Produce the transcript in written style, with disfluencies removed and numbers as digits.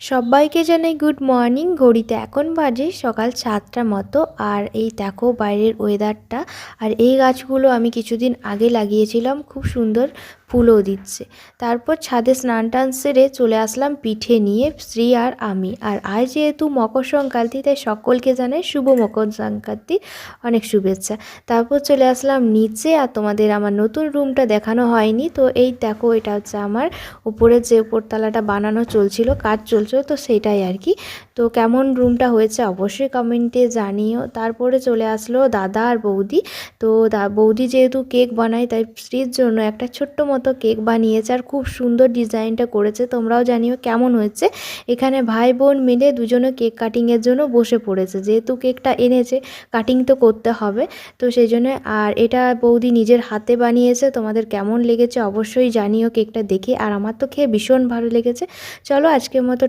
সবাইকে জানাই good morning. ঘড়িতে এখন বাজে সকাল 7টার মতো। আর এই দেখো বাইরের ওয়েদারটা। আর এই গাছগুলো আমি কিছুদিন আগে লাগিয়েছিলাম, খুব সুন্দর ফুলও দিচ্ছে। তারপর ছাদে স্নান টান সেরে চলে আসলাম পিঠে নিয়ে, স্ত্রী আর আমি। আর আজ যেহেতু মকর সংক্রান্তি, তাই সকলকে জানাই শুভ মকর সংক্রান্তি, অনেক শুভেচ্ছা। তারপর চলে আসলাম নিচে। আর তোমাদের আমার নতুন রুমটা দেখানো হয়নি, তো এই দেখো এটা হচ্ছে আমার উপরে যে উপরতলাটা বানানো চলছিল, কাজ চলছিল, তো সেটাই আর কি। তো কেমন রুমটা হয়েছে অবশ্যই কমেন্টে জানিও। তারপরে চলে আসলো দাদা আর বৌদি। তো বৌদি যেহেতু কেক বানায়, তাই স্ত্রীর জন্য একটা ছোট্ট মতো কেক বানিয়েছে, আর খুব সুন্দর ডিজাইনটা করেছে। তোমরাও জানিও কেমন হয়েছে। এখানে ভাই বোন মিলে দুজনে কেক কাটিংয়ের জন্য বসে পড়েছে, যেহেতু কেকটা এনেছে কাটিং তো করতে হবে, তো সেই জন্য। আর এটা বৌদি নিজের হাতে বানিয়েছে। তোমাদের কেমন লেগেছে অবশ্যই জানিও কেকটা দেখে। আর আমার তো খেয়ে ভীষণ ভালো লেগেছে। চলো আজকের মতো